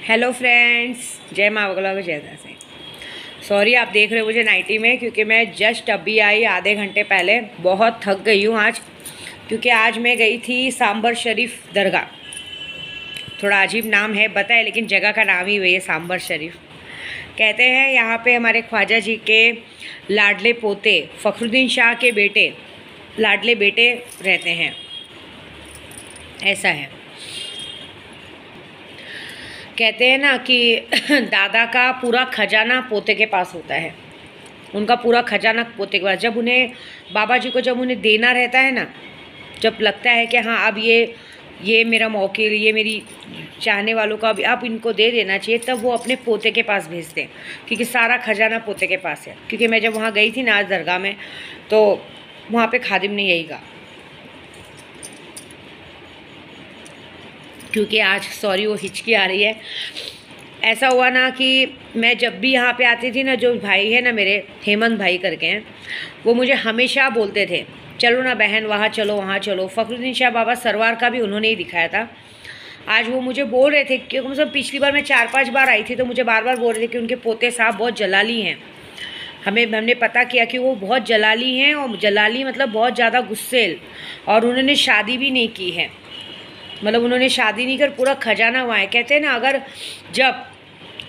Hello friends, जय माँ बगला को जय दास। सॉरी आप देख रहे हो मुझे नाइटी में, क्योंकि मैं जस्ट अभी आई आधे घंटे पहले। बहुत थक गई हूँ आज, क्योंकि आज मैं गई थी सांबर शरीफ दरगाह। थोड़ा अजीब नाम है बताए, लेकिन जगह का नाम ही वही है, सांबर शरीफ। कहते हैं यहाँ पे हमारे ख्वाजा जी के लाडले पोते फ़खरुद्दीन शाह के बेटे, लाडले बेटे रहते हैं, ऐसा है। कहते हैं ना कि दादा का पूरा खजाना पोते के पास होता है, उनका पूरा खजाना पोते के पास। जब उन्हें बाबा जी को जब उन्हें देना रहता है ना, जब लगता है कि हाँ अब ये मेरा मौके, ये मेरी चाहने वालों का अब इनको दे देना चाहिए, तब वो अपने पोते के पास भेजते हैं, क्योंकि सारा खजाना पोते के पास है। क्योंकि मैं जब वहाँ गई थी ना आज दरगाह में, तो वहाँ पे खादिम ने यही कहा, क्योंकि आज सॉरी वो हिचकी आ रही है। ऐसा हुआ ना कि मैं जब भी यहाँ पे आती थी ना, जो भाई है ना मेरे, हेमंत भाई करके हैं, वो मुझे हमेशा बोलते थे चलो ना बहन, वहाँ चलो वहाँ चलो। फ़खरुद्दीन शाह बाबा सरवार का भी उन्होंने ही दिखाया था। आज वो मुझे बोल रहे थे, क्योंकि मतलब पिछली बार मैं 4-5 बार आई थी, तो मुझे बार बार बोल रहे थे कि उनके पोते साहब बहुत जलाली हैं। हमने पता किया कि वो बहुत जलाली हैं, और जलाली मतलब बहुत ज़्यादा गुस्सेल, और उन्होंने शादी भी नहीं की है। मतलब उन्होंने शादी नहीं कर, पूरा खजाना हुआ है। कहते हैं ना, अगर जब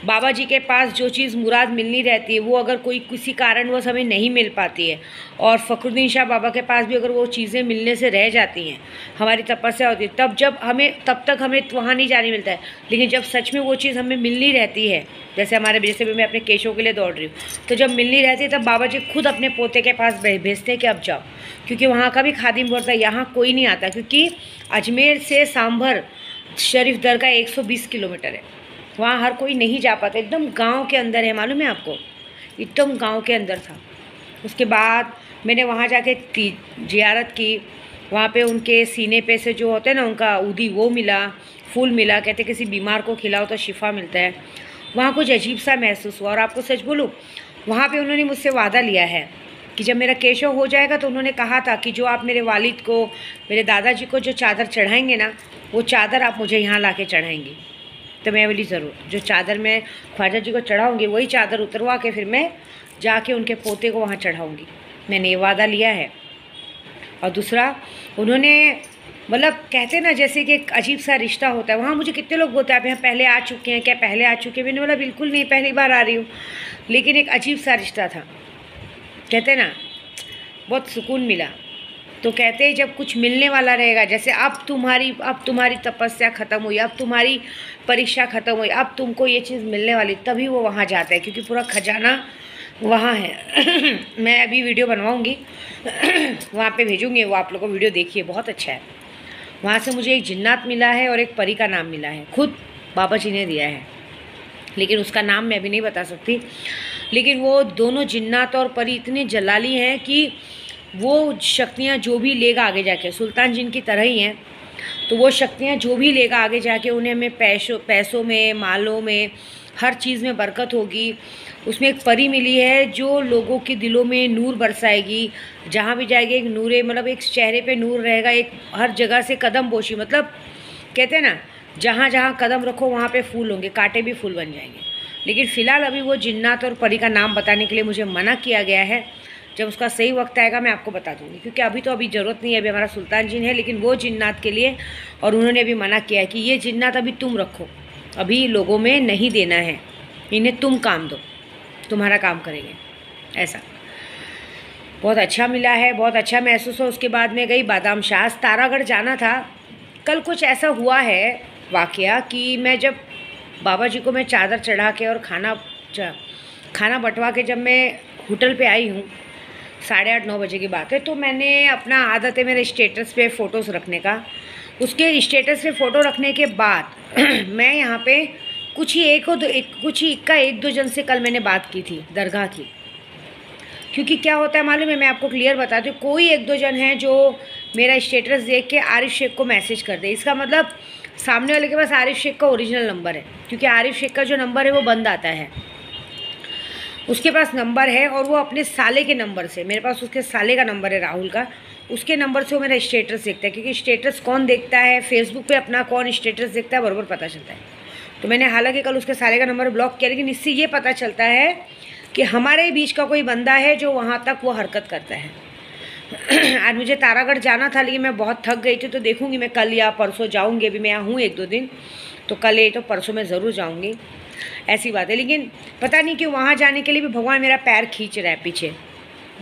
बाबा जी के पास जो चीज़ मुराद मिलनी रहती है, वो अगर कोई किसी कारणवश हमें नहीं मिल पाती है, और फ़खरुद्दीन शाह बाबा के पास भी अगर वो चीज़ें मिलने से रह जाती हैं, हमारी तपस्या होती है, तब तक हमें वहाँ नहीं जाने मिलता है। लेकिन जब सच में वो चीज़ हमें मिलनी रहती है, जैसे भी मैं अपने केशों के लिए दौड़ रही हूँ, तो जब मिलनी रहती है तब बाबा जी खुद अपने पोते के पास भेजते हैं कि अब जाओ। क्योंकि वहाँ का भी खादिम बोलता है यहाँ कोई नहीं आता, क्योंकि अजमेर से सांभर शरीफ दरगाह 120 किलोमीटर है, वहाँ हर कोई नहीं जा पाता। एकदम गांव के अंदर है, मालूम है आपको, एकदम गांव के अंदर था। उसके बाद मैंने वहाँ जाके जियारत की। वहाँ पे उनके सीने पे से जो होते हैं ना, उनका ऊदी वो मिला, फूल मिला। कहते किसी बीमार को खिलाओ तो शिफा मिलता है। वहाँ कुछ अजीब सा महसूस हुआ। और आपको सच बोलूँ, वहाँ पे उन्होंने मुझसे वादा लिया है कि जब मेरा केशव हो जाएगा, तो उन्होंने कहा था कि जो आप मेरे वालिद को, मेरे दादाजी को जो चादर चढ़ाएंगे ना, वो चादर आप मुझे यहाँ ला के चढ़ाएंगी। तो मैं बोली ज़रूर, जो चादर मैं ख्वाजा जी को चढ़ाऊँगी, वही चादर उतरवा के फिर मैं जाके उनके पोते को वहाँ चढ़ाऊँगी। मैंने ये वादा लिया है। और दूसरा, उन्होंने मतलब कहते ना जैसे कि एक अजीब सा रिश्ता होता है। वहाँ मुझे कितने लोग बोलते हैं आप यहाँ पहले आ चुके हैं क्या, पहले आ चुके हैं? मैंने बोला बिल्कुल नहीं, पहली बार आ रही हूँ। लेकिन एक अजीब सा रिश्ता था। कहते ना बहुत सुकून मिला। तो कहते हैं जब कुछ मिलने वाला रहेगा, जैसे अब तुम्हारी तपस्या ख़त्म हुई, अब तुम्हारी परीक्षा ख़त्म हुई, अब तुमको ये चीज़ मिलने वाली, तभी वो वहाँ जाता है, क्योंकि पूरा खजाना वहाँ है। मैं अभी वीडियो बनवाऊँगी, वहाँ पे भेजूँगी, वो आप लोगों को वीडियो देखिए, बहुत अच्छा है। वहाँ से मुझे एक जिन्नात मिला है और एक परी का नाम मिला है, खुद बाबा जी ने दिया है, लेकिन उसका नाम मैं अभी नहीं बता सकती। लेकिन वो दोनों जिन्नात और परी इतने जलाली हैं कि वो शक्तियाँ जो भी लेगा आगे जाके, सुल्तान जिन की तरह ही हैं, तो वो शक्तियाँ जो भी लेगा आगे जाके, उन्हें हमें पैसों में, मालों में, हर चीज़ में बरकत होगी। उसमें एक परी मिली है जो लोगों के दिलों में नूर बरसाएगी। जहाँ भी जाएगी एक नूरे, मतलब एक चेहरे पे नूर रहेगा, एक हर जगह से कदम बोशी, मतलब कहते हैं ना जहाँ जहाँ कदम रखो वहाँ पे फूल होंगे, कांटे भी फूल बन जाएंगे। लेकिन फ़िलहाल अभी वो जिन्नात और परी का नाम बताने के लिए मुझे मना किया गया है। जब उसका सही वक्त आएगा मैं आपको बता दूँगी, क्योंकि अभी ज़रूरत नहीं है, अभी हमारा सुल्तान जिन है, लेकिन वो जिन्नात के लिए। और उन्होंने अभी मना किया है कि ये जिन्नात अभी तुम रखो, अभी लोगों में नहीं देना है, इन्हें तुम काम दो, तुम्हारा काम करेंगे। ऐसा बहुत अच्छा मिला है, बहुत अच्छा महसूस हो। उसके बाद में गई बादाम शाह, तारागढ़ जाना था। कल कुछ ऐसा हुआ है वाक़या कि मैं जब बाबा जी को मैं चादर चढ़ा के और खाना बंटवा के जब मैं होटल पे आई हूँ, 8:30-9 बजे की बात है, तो मैंने अपना आदत है मेरे स्टेटस पे फ़ोटोज़ रखने का। उसके स्टेटस पे फ़ोटो रखने के बाद मैं यहाँ पे कुछ ही 1-2 जन से कल मैंने बात की थी दरगाह की। क्योंकि क्या होता है मालूम है, मैं आपको क्लियर बताती हूँ, कोई 1-2 जन हैं जो मेरा स्टेटस देख के आरिफ शेख को मैसेज कर दे, इसका मतलब सामने वाले के पास आरिफ शेख का ओरिजिनल नंबर है। क्योंकि आरिफ शेख का जो नंबर है वो बंद आता है, उसके पास नंबर है, और वो अपने साले के नंबर से, मेरे पास उसके साले का नंबर है राहुल का, उसके नंबर से वो मेरा स्टेटस देखता है। क्योंकि स्टेटस कौन देखता है, फेसबुक पे अपना कौन स्टेटस देखता है, बराबर पता चलता है। तो मैंने हालांकि कल उसके सारे का नंबर ब्लॉक किया, लेकिन इससे ये पता चलता है कि हमारे बीच का कोई बंदा है जो वहाँ तक वो हरकत करता है। आज मुझे तारागढ़ जाना था, लेकिन मैं बहुत थक गई थी, तो देखूँगी मैं कल या परसों जाऊँगी। अभी मैं यहाँ हूँ 1-2 दिन, तो कल ये तो परसों मैं ज़रूर जाऊँगी, ऐसी बात है। लेकिन पता नहीं क्यों वहाँ जाने के लिए भी भगवान मेरा पैर खींच रहा है पीछे।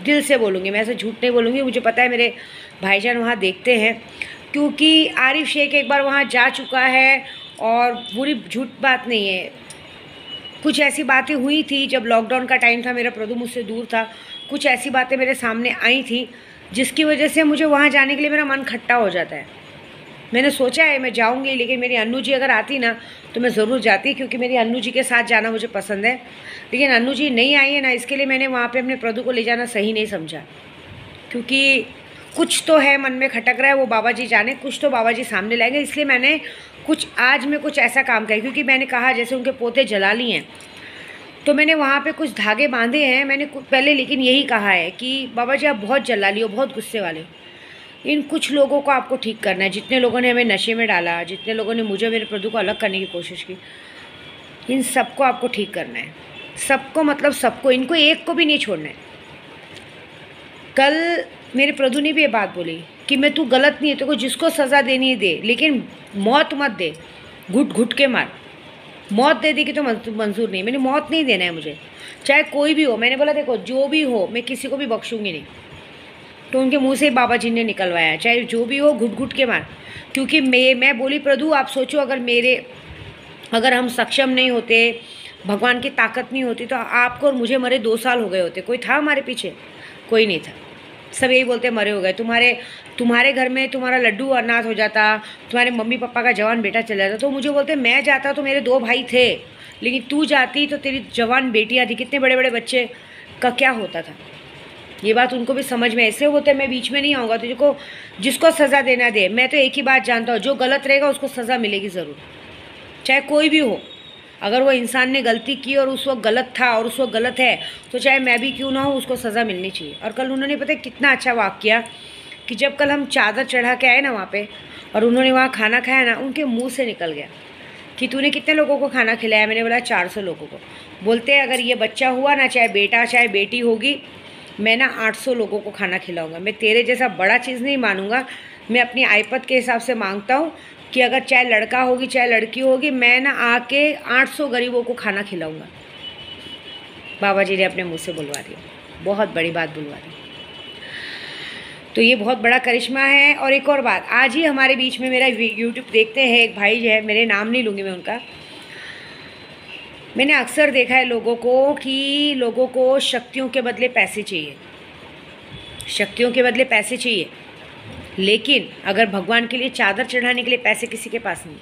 दिल से बोलूँगी मैं, ऐसे झूठ नहीं बोलूँगी। मुझे पता है मेरे भाईजान वहाँ देखते हैं, क्योंकि आरिफ शेख एक बार वहाँ जा चुका है, और बुरी झूठ बात नहीं है। कुछ ऐसी बातें हुई थी जब लॉकडाउन का टाइम था, मेरा प्रदू मुझसे दूर था, कुछ ऐसी बातें मेरे सामने आई थी जिसकी वजह से मुझे वहाँ जाने के लिए मेरा मन खट्टा हो जाता है। मैंने सोचा है मैं जाऊँगी, लेकिन मेरी अन्नू जी अगर आती ना तो मैं ज़रूर जाती, क्योंकि मेरी अन्नू जी के साथ जाना मुझे पसंद है। लेकिन अन्नू जी नहीं आई है ना, इसके लिए मैंने वहाँ पे अपने प्रदू को ले जाना सही नहीं समझा, क्योंकि कुछ तो है मन में खटक रहा है, वो बाबा जी जाने, कुछ तो बाबा जी सामने लाएंगे। इसलिए मैंने आज मैं कुछ ऐसा काम किया, क्योंकि मैंने कहा जैसे उनके पोते जला लिए हैं, तो मैंने वहाँ पे कुछ धागे बांधे हैं मैंने पहले, लेकिन यही कहा है कि बाबा जी आप बहुत जला लियो, बहुत गुस्से वाले। इन कुछ लोगों को आपको ठीक करना है, जितने लोगों ने हमें नशे में डाला, जितने लोगों ने मुझे मेरे प्रदू को अलग करने की कोशिश की, इन सबको आपको ठीक करना है। सबको मतलब सबको, इनको एक को भी नहीं छोड़ना है। कल मेरे प्रदू ने भी ये बात बोली कि मैं तू गलत नहीं है, तो जिसको सज़ा देनी है दे, लेकिन मौत मत दे, घुट घुट के मार। मौत दे दी कि तो मंजूर नहीं, मैंने मौत नहीं देना है मुझे, चाहे कोई भी हो। मैंने बोला देखो जो भी हो मैं किसी को भी बख्शूंगी नहीं। तो उनके मुंह से बाबा जी ने निकलवाया, चाहे जो भी हो घुट घुट के मार। क्योंकि मैं बोली प्रदू आप सोचो, अगर हम सक्षम नहीं होते, भगवान की ताकत नहीं होती, तो आपको और मुझे मरे 2 साल हो गए होते। कोई था हमारे पीछे? कोई नहीं था। सब यही बोलते मरे हो गए। तुम्हारे घर में तुम्हारा लड्डू अनाथ हो जाता, तुम्हारे मम्मी पापा का जवान बेटा चला जाता, तो मुझे बोलते मैं जाता तो मेरे 2 भाई थे, लेकिन तू जाती तो तेरी जवान बेटियाँ थी, कितने बड़े बड़े बच्चे का क्या होता था। ये बात उनको भी समझ में ऐसे होते, मैं बीच में नहीं आऊँगा, तुझको जिसको सज़ा देना दे। मैं तो एक ही बात जानता हूँ, जो गलत रहेगा उसको सज़ा मिलेगी ज़रूर, चाहे कोई भी हो। अगर वो इंसान ने गलती की और उस वक्त गलत था और उस वक्त गलत है, तो चाहे मैं भी क्यों ना हूँ, उसको सज़ा मिलनी चाहिए। और कल उन्होंने पता है कितना अच्छा वाक़ किया कि जब कल हम चादर चढ़ा के आए ना वहाँ पे, और उन्होंने वहाँ खाना खाया ना, उनके मुँह से निकल गया कि तूने कितने लोगों को खाना खिलाया। मैंने बोला 400 लोगों को। बोलते हैं अगर ये बच्चा हुआ ना, चाहे बेटा चाहे बेटी होगी, मैं ना 800 लोगों को खाना खिलाऊँगा। मैं तेरे जैसा बड़ा चीज़ नहीं मानूँगा, मैं अपनी आयपत के हिसाब से मांगता हूँ कि अगर चाहे लड़का होगी चाहे लड़की होगी, मैं ना आके 800 गरीबों को खाना खिलाऊंगा। बाबा जी ने अपने मुंह से बुलवा दिया, बहुत बड़ी बात बुलवा दी। तो ये बहुत बड़ा करिश्मा है। और एक और बात, आज ही हमारे बीच में मेरा यूट्यूब देखते हैं एक भाई है, मेरे नाम नहीं लूँगी मैं उनका। मैंने अक्सर देखा है लोगों को कि लोगों को शक्तियों के बदले पैसे चाहिए, शक्तियों के बदले पैसे चाहिए, लेकिन अगर भगवान के लिए चादर चढ़ाने के लिए पैसे किसी के पास नहीं।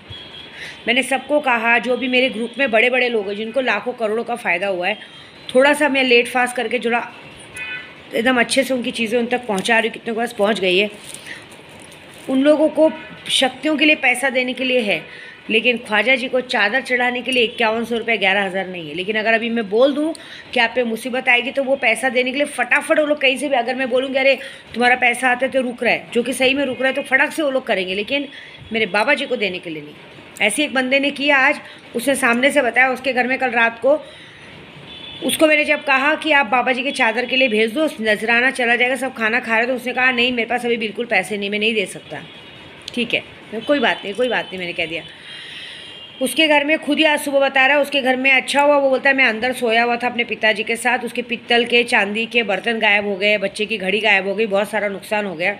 मैंने सबको कहा, जो भी मेरे ग्रुप में बड़े बड़े लोग हैं जिनको लाखों करोड़ों का फ़ायदा हुआ है, थोड़ा सा मैं लेट फास्ट करके जुड़ा एकदम अच्छे से उनकी चीज़ें उन तक पहुंचा रही हूँ, कितने के पास पहुंच गई है। उन लोगों को शक्तियों के लिए पैसा देने के लिए है, लेकिन ख्वाजा जी को चादर चढ़ाने के लिए 5100 रुपये 11,000 नहीं है। लेकिन अगर अभी मैं बोल दूं कि आप पे मुसीबत आएगी, तो वो पैसा देने के लिए फटाफट वो लोग कहीं से भी, अगर मैं बोलूँगी अरे तुम्हारा पैसा आता है तो रुक रहा है, जो कि सही में रुक रहा है, तो फटाक से वो लोग करेंगे, लेकिन मेरे बाबा जी को देने के लिए नहीं। ऐसे एक बंदे ने किया आज, उसने सामने से बताया, उसके घर में कल रात को उसको मैंने जब कहा कि आप बाबा जी के चादर के लिए भेज दो, नजराना चला जाएगा, सब खाना खा रहे, तो उसने कहा नहीं मेरे पास अभी बिल्कुल पैसे नहीं, मैं नहीं दे सकता। ठीक है, कोई बात नहीं, कोई बात नहीं, मैंने कह दिया। उसके घर में खुद ही आज सुबह बता रहा है, उसके घर में अच्छा हुआ, वो बोलता है मैं अंदर सोया हुआ था अपने पिताजी के साथ, उसके पित्तल के चांदी के बर्तन गायब हो गए, बच्चे की घड़ी गायब हो गई, बहुत सारा नुकसान हो गया।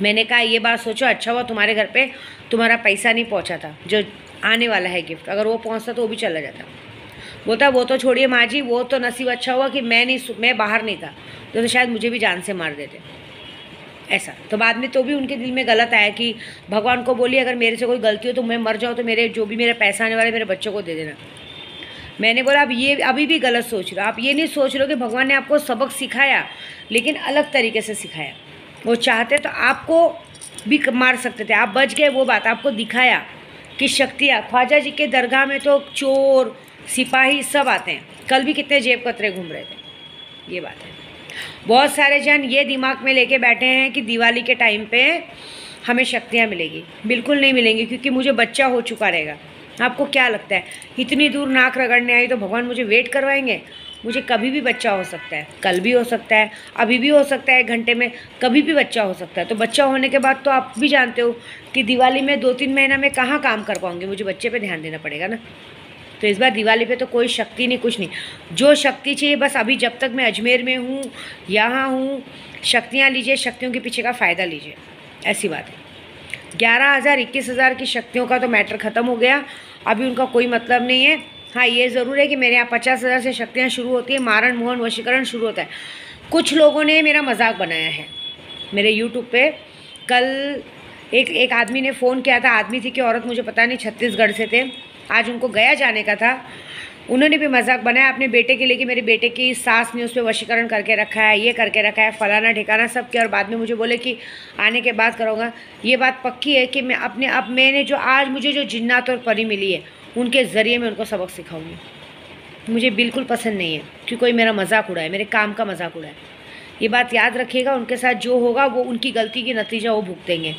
मैंने कहा ये बात सोचो, अच्छा हुआ तुम्हारे घर पे तुम्हारा पैसा नहीं पहुंचा था, जो आने वाला है गिफ्ट, अगर वो पहुंचता तो वो भी चला जाता। बोलता वो तो छोड़िए माँ जी, वो तो नसीब अच्छा हुआ कि मैं बाहर नहीं था, तो शायद मुझे भी जान से मार देते ऐसा। तो बाद में तो भी उनके दिल में गलत आया कि भगवान को बोलिए अगर मेरे से कोई गलती हो तो मैं मर जाऊँ, तो मेरे जो भी मेरा पैसा आने वाला है मेरे बच्चों को दे देना। मैंने बोला अब ये अभी भी गलत सोच रहे हो, आप ये नहीं सोच रहे हो कि भगवान ने आपको सबक सिखाया, लेकिन अलग तरीके से सिखाया। वो चाहते तो आपको भी मार सकते थे, आप बच गए, वो बात आपको दिखाया कि शक्तियाँ। ख्वाजा जी के दरगाह में तो चोर सिपाही सब आते हैं, कल भी कितने जेब कतरे घूम रहे थे, ये बात है। बहुत सारे जन ये दिमाग में लेके बैठे हैं कि दिवाली के टाइम पे हमें शक्तियाँ मिलेगी, बिल्कुल नहीं मिलेंगी, क्योंकि मुझे बच्चा हो चुका रहेगा। आपको क्या लगता है इतनी दूर नाक रगड़ने आई तो भगवान मुझे वेट करवाएंगे? मुझे कभी भी बच्चा हो सकता है, कल भी हो सकता है, अभी भी हो सकता है, 1 घंटे में, कभी भी बच्चा हो सकता है। तो बच्चा होने के बाद तो आप भी जानते हो कि दिवाली में 2-3 महीना में कहाँ काम कर पाऊँगी, मुझे बच्चे पे ध्यान देना पड़ेगा ना। तो इस बार दिवाली पे तो कोई शक्ति नहीं, कुछ नहीं। जो शक्ति चाहिए बस अभी जब तक मैं अजमेर में हूँ, यहाँ हूँ, शक्तियाँ लीजिए, शक्तियों के पीछे का फ़ायदा लीजिए, ऐसी बात है। 11,000 21,000 की शक्तियों का तो मैटर ख़त्म हो गया, अभी उनका कोई मतलब नहीं है। हाँ, ये ज़रूर है कि मेरे यहाँ 50,000 से शक्तियाँ शुरू होती है, मारण मोहन वशीकरण शुरू होता है। कुछ लोगों ने मेरा मजाक बनाया है मेरे यूट्यूब पे। कल एक आदमी ने फ़ोन किया था, आदमी थी कि औरत मुझे पता नहीं, छत्तीसगढ़ से थे, आज उनको गया जाने का था। उन्होंने भी मजाक बनाया अपने बेटे के लिए कि मेरे बेटे की सास ने उस पर वशीकरण करके रखा है, ये करके रखा है, फलाना ठिकाना सब किया, और बाद में मुझे बोले कि आने के बाद करूँगा। ये बात पक्की है कि मैं अब मैंने जो आज मुझे जो जिन्नात और परी मिली है उनके ज़रिए मैं उनको सबक सिखाऊंगी। मुझे बिल्कुल पसंद नहीं है कि कोई मेरा मजाक उड़ाए, मेरे काम का मजाक उड़ाए। ये बात याद रखिएगा, उनके साथ जो होगा वो उनकी गलती की नतीजा वो भुगतेंगे।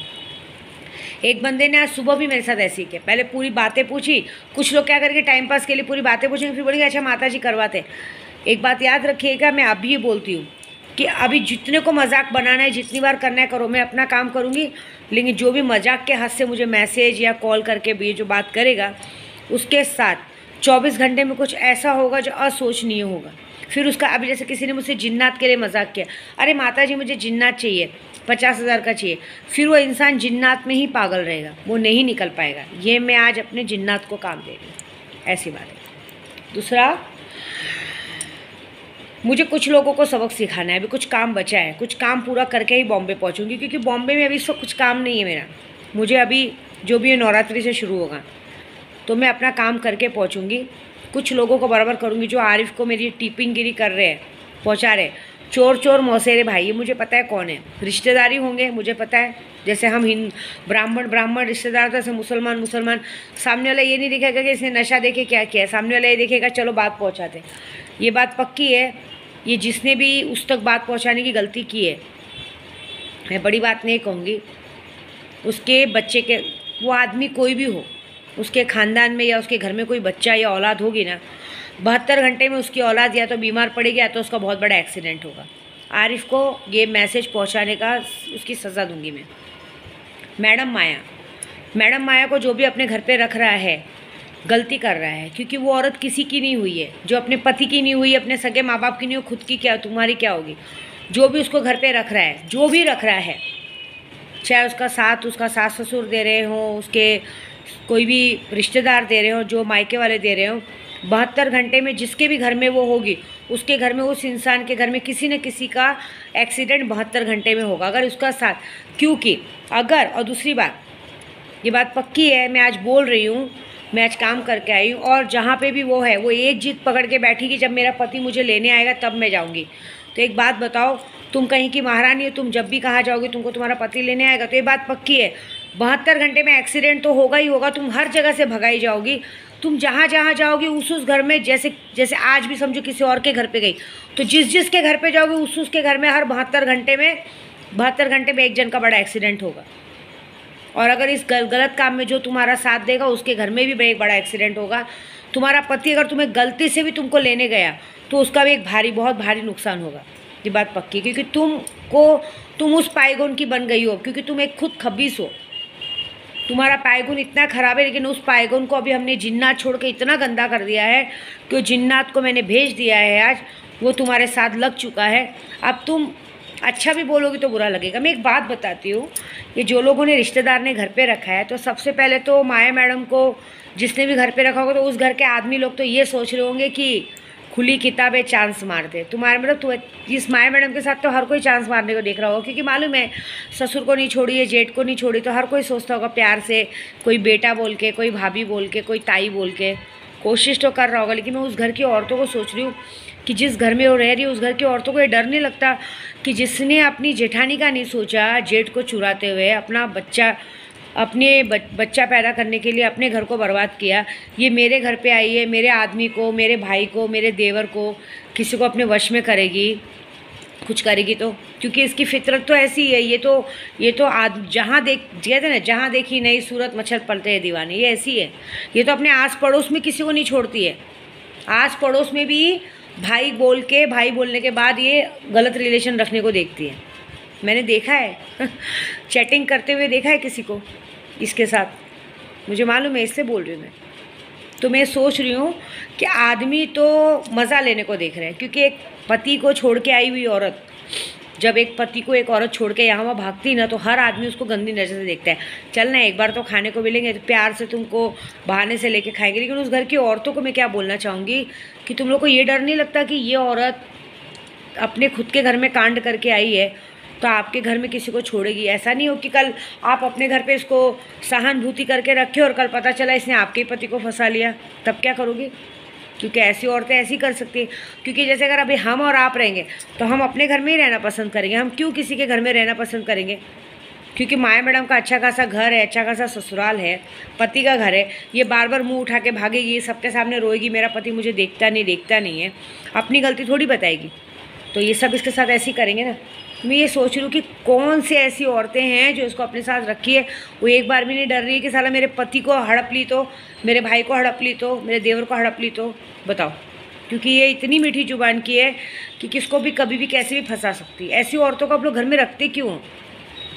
एक बंदे ने आज सुबह भी मेरे साथ ऐसे ही किया, पहले पूरी बातें पूछी। कुछ लोग क्या करके टाइम पास के लिए पूरी बातें पूछेंगे, फिर बोलेंगे अच्छा माता जी करवाते। एक बात याद रखिएगा, मैं अभी ये बोलती हूँ कि अभी जितने को मजाक बनाना है, जितनी बार करना है करो, मैं अपना काम करूँगी। लेकिन जो भी मजाक के हद से मुझे मैसेज या कॉल करके भी जो बात करेगा, उसके साथ 24 घंटे में कुछ ऐसा होगा जो असोचनीय होगा। फिर उसका, अभी जैसे किसी ने मुझसे जिन्नात के लिए मजाक किया, अरे माता जी मुझे जिन्नात चाहिए, 50,000 का चाहिए, फिर वो इंसान जिन्नात में ही पागल रहेगा, वो नहीं निकल पाएगा। ये मैं आज अपने जिन्नात को काम दे रही हूँ, ऐसी बात है। दूसरा, मुझे कुछ लोगों को सबक सिखाना है, अभी कुछ काम बचा है, कुछ काम पूरा करके ही बॉम्बे पहुँचूँगी, क्योंकि बॉम्बे में अभी इस वक्त कुछ काम नहीं है मेरा। मुझे अभी जो भी नवरात्रि से शुरू होगा तो मैं अपना काम करके पहुँचूँगी। कुछ लोगों को बराबर करूँगी जो आरिफ को मेरी टिपिंगगिरी कर रहे हैं, पहुँचा रहे, चोर चोर मौसेरे भाई, ये मुझे पता है कौन है। रिश्तेदारी होंगे मुझे पता है, जैसे हम ब्राह्मण रिश्तेदार तो ऐसे मुसलमान सामने वाला ये नहीं देखेगा कि इसने नशा देखे क्या किया है, सामने वाला ये देखेगा चलो बात पहुँचाते। ये बात पक्की है, ये जिसने भी उस तक बात पहुँचाने की गलती की है, मैं बड़ी बात नहीं कहूँगी, उसके बच्चे के, वो आदमी कोई भी हो, उसके ख़ानदान में या उसके घर में कोई बच्चा या औलाद होगी ना, 72 घंटे में उसकी औलाद या तो बीमार पड़ेगी या तो उसका बहुत बड़ा एक्सीडेंट होगा। आरिफ को ये मैसेज पहुंचाने का उसकी सज़ा दूंगी मैं। मैडम माया को जो भी अपने घर पे रख रहा है गलती कर रहा है, क्योंकि वो औरत किसी की नहीं हुई है, जो अपने पति की नहीं हुई, अपने सगे माँ बाप की नहीं हो, खुद की क्या, तुम्हारी क्या होगी। जो भी उसको घर पे रख रहा है, जो भी रख रहा है, चाहे उसका साथ उसका सास ससुर दे रहे हों, उसके कोई भी रिश्तेदार दे रहे हो, जो मायके वाले दे रहे हो, 72 घंटे में जिसके भी घर में वो होगी, उसके घर में, उस इंसान के घर में किसी न किसी का एक्सीडेंट 72 घंटे में होगा, अगर उसका साथ, क्योंकि अगर, और दूसरी बात, ये बात पक्की है, मैं आज बोल रही हूँ, मैं आज काम करके आई हूँ, और जहाँ पे भी वो है वो एक जिद पकड़ के बैठी कि जब मेरा पति मुझे लेने आएगा तब मैं जाऊँगी। तो एक बात बताओ, तुम कहीं की महारानी हो, तुम जब भी कहाँ जाओगी तुमको तुम्हारा पति लेने आएगा, तो ये बात पक्की है 72 घंटे में एक्सीडेंट तो होगा ही होगा, तुम हर जगह से भगाई जाओगी। तुम जहाँ जहाँ जाओगी उस घर में, जैसे आज भी समझो किसी और के घर पे गई, तो जिस के घर पे जाओगे उस के घर में हर 72 घंटे में एक जन का बड़ा एक्सीडेंट होगा। और अगर इस गलत काम में जो तुम्हारा साथ देगा उसके घर में भी एक बड़ा एक्सीडेंट होगा। तुम्हारा पति अगर तुम्हें गलती से भी तुमको लेने गया तो उसका भी एक बहुत भारी नुकसान होगा। ये बात पक्की, क्योंकि तुम उस पायगुन की बन गई हो, क्योंकि तुम एक खुद खबीस हो। तुम्हारा पायगुन इतना ख़राब है, लेकिन उस पायगुन को अभी हमने जिन्नात छोड़ के इतना गंदा कर दिया है कि जिन्नात को मैंने भेज दिया है, आज वो तुम्हारे साथ लग चुका है। अब तुम अच्छा भी बोलोगी तो बुरा लगेगा। मैं एक बात बताती हूँ, ये जो लोगों ने रिश्तेदार ने घर पे रखा है, तो सबसे पहले तो माया मैडम को जिसने भी घर पे रखा होगा, तो उस घर के आदमी लोग तो ये सोच रहे होंगे कि खुली किताबें चांस मारते। तुम्हारे मतलब तो इस माया मैडम के साथ तो हर कोई चांस मारने को देख रहा होगा, क्योंकि मालूम है ससुर को नहीं छोड़ी है, जेठ को नहीं छोड़ी, तो हर कोई सोचता होगा प्यार से, कोई बेटा बोल के, कोई भाभी बोल के, कोई ताई बोल के कोशिश तो कर रहा होगा। लेकिन मैं उस घर की औरतों को सोच रही हूँ कि जिस घर में वो रह रही है, उस घर की औरतों को ये डर नहीं लगता कि जिसने अपनी जेठानी का नहीं सोचा, जेठ को चुराते हुए अपने बच्चा पैदा करने के लिए अपने घर को बर्बाद किया, ये मेरे घर पे आई है, मेरे आदमी को, मेरे भाई को, मेरे देवर को, किसी को अपने वश में करेगी। कुछ करेगी तो, क्योंकि इसकी फितरत तो ऐसी है। ये तो जहाँ कहते ना, जहाँ देखी नई सूरत मच्छर पलते हैं दीवाने, ये ऐसी है। ये तो अपने आस पड़ोस में किसी को नहीं छोड़ती है। आस पड़ोस में भी भाई बोलने के बाद ये गलत रिलेशन रखने को देखती है। मैंने देखा है चैटिंग करते हुए देखा है किसी को इसके साथ, मुझे मालूम है, इससे बोल रही हूँ मैं। तो मैं सोच रही हूँ कि आदमी तो मज़ा लेने को देख रहे हैं, क्योंकि एक पति को छोड़ के आई हुई औरत, जब एक पति को एक औरत छोड़ के यहाँ वहाँ भागती ना, तो हर आदमी उसको गंदी नज़र से देखता है। चल ना, एक बार तो खाने को मिलेंगे, तो प्यार से तुमको बहाने से लेके खाएंगे। लेकिन उस घर की औरतों को मैं क्या बोलना चाहूँगी कि तुम लोग को ये डर नहीं लगता कि ये औरत अपने खुद के घर में कांड करके आई है तो आपके घर में किसी को छोड़ेगी? ऐसा नहीं हो कि कल आप अपने घर पे इसको सहानुभूति करके रखे और कल पता चला इसने आपके पति को फंसा लिया, तब क्या करोगे? क्योंकि ऐसी औरतें ऐसी कर सकती हैं। क्योंकि जैसे अगर अभी हम और आप रहेंगे तो हम अपने घर में ही रहना पसंद करेंगे, हम क्यों किसी के घर में रहना पसंद करेंगे? क्योंकि माया मैडम का अच्छा खासा घर है, अच्छा खासा ससुराल है, पति का घर है। ये बार बार मुंह उठा के भागेगी, सबके सामने रोएगी, मेरा पति मुझे देखता नहीं है, अपनी गलती थोड़ी बताएगी। तो ये सब इसके साथ ऐसे ही करेंगे ना। मैं ये सोच रही हूँ कि कौन सी ऐसी औरतें हैं जो इसको अपने साथ रखी है, वो एक बार भी नहीं डर रही है कि साला मेरे पति को हड़प ली तो, मेरे भाई को हड़प ली तो, मेरे देवर को हड़प ली तो, बताओ। क्योंकि ये इतनी मीठी जुबान की है कि किसको भी कभी भी कैसे भी फंसा सकती है। ऐसी औरतों को आप लोग घर में रखते क्यों हो?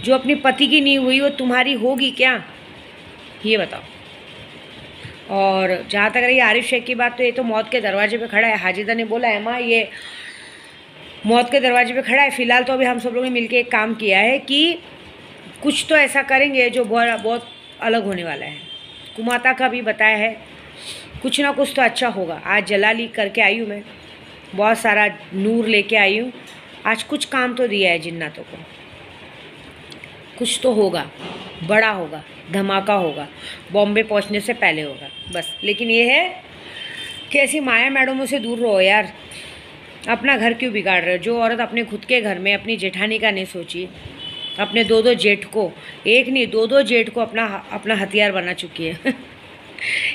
जो अपने पति की नहीं हुई वो तुम्हारी होगी क्या, ये बताओ। और जहाँ तक रही आरिफ शेख की बात, तो ये तो मौत के दरवाजे पे खड़ा है। हाजिदा ने बोला है माँ ये मौत के दरवाजे पे खड़ा है। फ़िलहाल तो अभी हम सब लोगों ने मिलकर एक काम किया है कि कुछ तो ऐसा करेंगे जो बहुत अलग होने वाला है। कुमाता का भी बताया है, कुछ ना कुछ तो अच्छा होगा। आज जलाली करके आई हूँ मैं, बहुत सारा नूर लेके आई हूँ। आज कुछ काम तो दिया है जिन्नातों को, कुछ तो होगा, बड़ा होगा, धमाका होगा, बॉम्बे पहुँचने से पहले होगा बस। लेकिन ये है कि ऐसी माया मैडमों से दूर रहो यार। अपना घर क्यों बिगाड़ रहे हो? जो औरत अपने खुद के घर में अपनी जेठानी का नहीं सोची, अपने दो जेठ को, एक नहीं दो जेठ को अपना हथियार बना चुकी है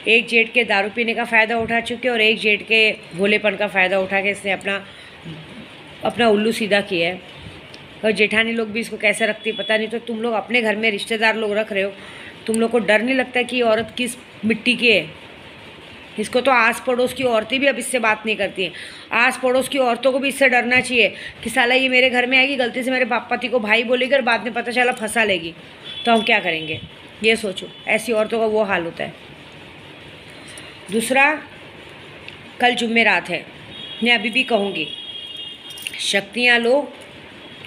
एक जेठ के दारू पीने का फ़ायदा उठा चुके और एक जेठ के भोलेपन का फ़ायदा उठा के इसने अपना उल्लू सीधा किया है। और जेठानी लोग भी इसको कैसे रखती है पता नहीं। तो तुम लोग अपने घर में रिश्तेदार लोग रख रहे हो, तुम लोग को डर नहीं लगता कि ये औरत किस मिट्टी की है? इसको तो आस पड़ोस की औरतें भी अब इससे बात नहीं करती हैं। आस पड़ोस की औरतों को भी इससे डरना चाहिए कि साला ये मेरे घर में आएगी, गलती से मेरे पति को भाई बोलेगी और बाद में पता चला फंसा लेगी, तो हम क्या करेंगे? ये सोचो, ऐसी औरतों का वो हाल होता है। दूसरा, कल जुम्मेरात है, मैं अभी भी कहूँगी शक्तियाँ लो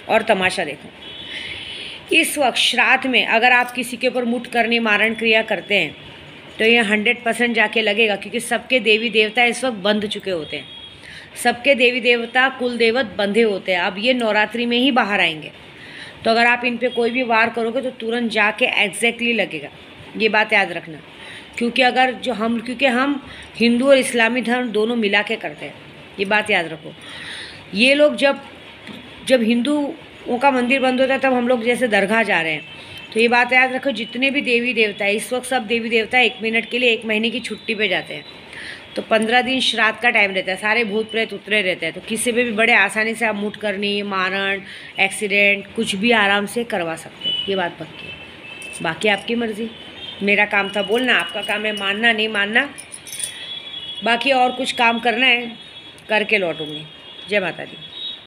और तमाशा देखो। इस वक्त श्राद्ध में अगर आप किसी के ऊपर मुठ करनी मारण क्रिया करते हैं तो ये 100% जाके लगेगा, क्योंकि सबके देवी देवता इस वक्त बंध चुके होते हैं। सबके देवी देवता कुल देवत बंधे होते हैं। अब ये नवरात्रि में ही बाहर आएंगे, तो अगर आप इन पे कोई भी वार करोगे तो तुरंत जाके एग्जैक्टली लगेगा। ये बात याद रखना, क्योंकि हम हिंदू और इस्लामी धर्म दोनों मिला के करते हैं। ये बात याद रखो। ये लोग जब हिंदुओं का मंदिर बंद होता है तब हम लोग जैसे दरगाह जा रहे हैं। तो ये बात याद रखो, जितने भी देवी देवता है इस वक्त, सब देवी देवता 1 मिनट के लिए 1 महीने की छुट्टी पे जाते हैं। तो 15 दिन श्राद्ध का टाइम रहता है, सारे भूत प्रेत उतरे रहते हैं। तो किसी पे भी बड़े आसानी से आप मुठ करनी, मारण, एक्सीडेंट कुछ भी आराम से करवा सकते हैं। ये बात पक्की है। बाकी आपकी मर्ज़ी। मेरा काम था बोलना, आपका काम है मानना नहीं मानना। बाकी और कुछ काम करना है करके लौटूंगी। जय माता दी।